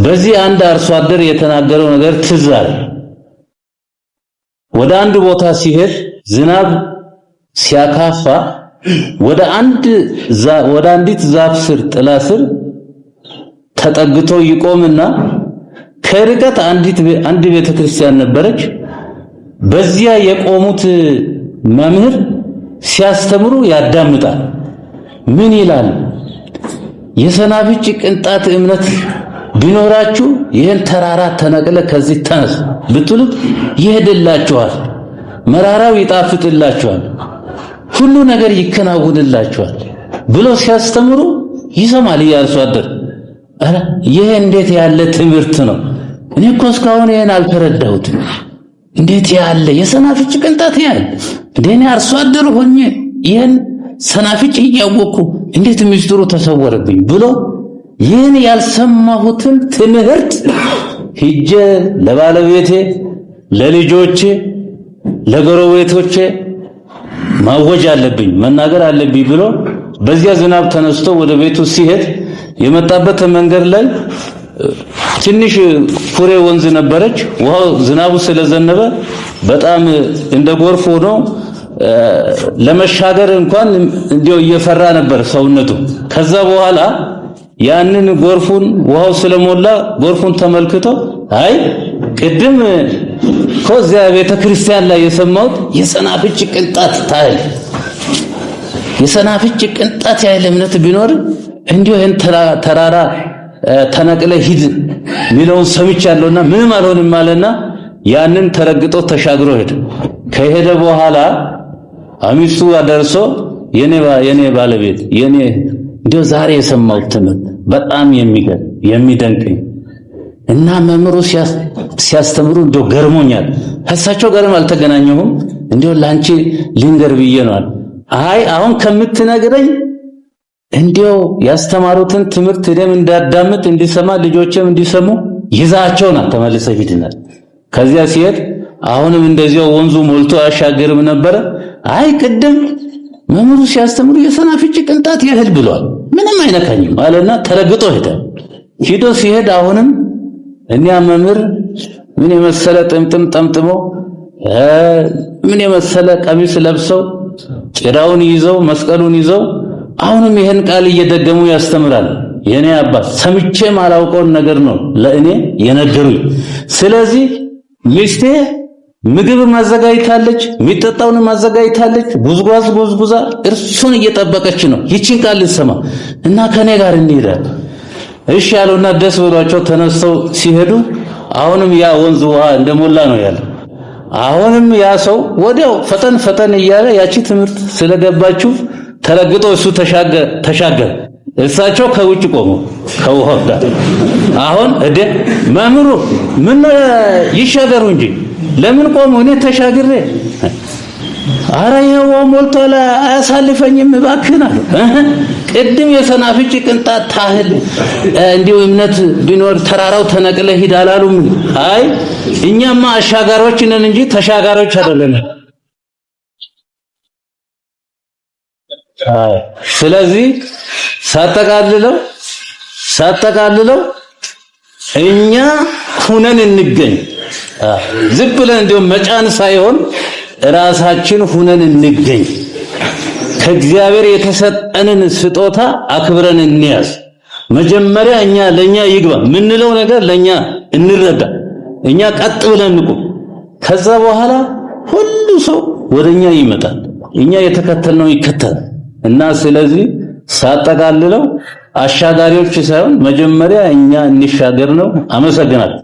በዚህ አንድ አርሶ አደር የተናገረው ነገር ትዝ አለ። ወደ አንድ ቦታ ሲሄድ ዝናብ ሲያካፋ ወደ አንዲት ዛፍ ስር ጥላ ስር ተጠግቶ ይቆምና ከርቀት አንድ ቤተክርስቲያን ነበረች። በዚያ የቆሙት መምህር ሲያስተምሩ ያዳምጣል። ምን ይላል? የሰናፍጭ ቅንጣት እምነት ቢኖራችሁ ይሄን ተራራ ተነቅለ ከዚህ ተነስ ብትሉት ይሄድላችኋል፣ መራራው ይጣፍጥላችኋል፣ ሁሉ ነገር ይከናወንላችኋል ብሎ ሲያስተምሩ ይሰማል ያርሶ አደር። አረ ይሄ እንዴት ያለ ትምህርት ነው! እኔ እኮ እስካሁን ይሄን አልተረዳሁትም። እንዴት ያለ የሰናፍጭ ቅንጣት ያለ እንደኔ አርሶ አደር ሆኜ ይሄን ሰናፍጭ እያወቅኩ እንዴት ምስጢሩ ተሰወረብኝ ብሎ ይህን ያልሰማሁትን ትምህርት ሂጄ ለባለቤቴ፣ ለልጆቼ፣ ለጎረቤቶቼ ማወጅ አለብኝ፣ መናገር አለብኝ ብሎ በዚያ ዝናብ ተነስቶ ወደ ቤቱ ሲሄድ የመጣበት መንገድ ላይ ትንሽ ኩሬ ወንዝ ነበረች። ውሃው ዝናቡ ስለዘነበ በጣም እንደ ጎርፍ ሆኖ ለመሻገር እንኳን እንዲያው እየፈራ ነበር ሰውነቱ። ከዛ በኋላ ያንን ጎርፉን ውሃው ስለሞላ ጎርፉን ተመልክቶ አይ ቅድም ከዚያ ቤተክርስቲያን ላይ የሰማሁት የሰናፍጭ ቅንጣት ታህል የሰናፍጭ ቅንጣት ያህል እምነት ቢኖር እንዲሁ ይሄን ተራራ ተነቅለ ሂድ ሚለውን ሰምቻለሁና ምንም አልሆንም ማለና ያንን ተረግጦ ተሻግሮ ሄደ። ከሄደ በኋላ አሚስቱ አደርሶ የኔ ባለቤት የኔ እንዲሁ ዛሬ የሰማሁት ትምህርት በጣም የሚደንቀኝ እና መምህሩ ሲያስተምሩ እንዲሁ ገርሞኛል። እሳቸው ጋርም አልተገናኘሁም፣ እንዲሁ ላንቺ ሊንገር ብዬ ነው። አይ አሁን ከምትነግረኝ እንዲሁ ያስተማሩትን ትምህርት እኔም እንዳዳምጥ እንዲሰማ ልጆችም እንዲሰሙ ይዛቸውና ተመልሰ ሂድናል። ከዚያ ሲሄድ አሁንም እንደዚያው ወንዙ ሞልቶ ያሻገርም ነበር። አይ ቅድም መምህሩ ሲያስተምሩ የሰናፍጭ ቅንጣት ያህል ብሏል፣ ምንም አይነካኝም አለና ተረግጦ ሄደ። ሂዶ ሲሄድ አሁንም እኛ መምህር ምን የመሰለ ጥምጥም ጠምጥመው ምን የመሰለ ቀሚስ ለብሰው ጭራውን ይዘው መስቀሉን ይዘው አሁንም ይሄን ቃል እየደገሙ ያስተምራል። የኔ አባት ሰምቼ ማላውቀውን ነገር ነው ለእኔ የነገሩኝ። ስለዚህ ሚስቴ ምግብ ማዘጋጅታለች፣ የሚጠጣውን ማዘጋጅታለች፣ ጉዝጉዛ እርሱን እየጠበቀች ነው ይቺን ቃል ልትሰማ እና ከኔ ጋር እንሄዳለን። እሺ ያሉና ደስ ብሏቸው ተነስተው ሲሄዱ አሁንም ያ ወንዝ ውሃ እንደሞላ ነው ያለው። አሁንም ያ ሰው ወዲያው ፈጠን እያለ ያቺ ትምህርት ስለገባችሁ ተረግጦ እሱ ተሻገረ። እሳቸው ከውጭ ቆሙ ከውሃው ጋር። አሁን መምህሩ ምን ይሻገሩ እንጂ ለምን ቆሙ? እኔ ተሻግሬ አረ ይሄው ሞልቷል አያሳልፈኝም እባክህና ቅድም የሰናፍጭ ቅንጣት ታህል እንዲሁ እምነት ቢኖር ተራራው ተነቅለ ሂድ አላሉም? አይ እኛማ አሻጋሪዎች ነን እንጂ ተሻጋሪዎች አይደለንም። ስለዚህ ሳጠቃልለው እኛ ሁነን እንገኝ። ዝም ብለን እንደው መጫን ሳይሆን ራሳችን ሁነን እንገኝ። ከእግዚአብሔር የተሰጠንን ስጦታ አክብረን እንያዝ። መጀመሪያ እኛ ለኛ ይግባ ምንለው ነገር ለኛ እንረዳ። እኛ ቀጥ ብለን እንቁም። ከዛ በኋላ ሁሉ ሰው ወደኛ ይመጣል። እኛ የተከተልነው ይከተል እና ስለዚህ ሳጠቃልለው አሻጋሪዎች ሳይሆን መጀመሪያ እኛ እንሻገር ነው። አመሰግናለሁ።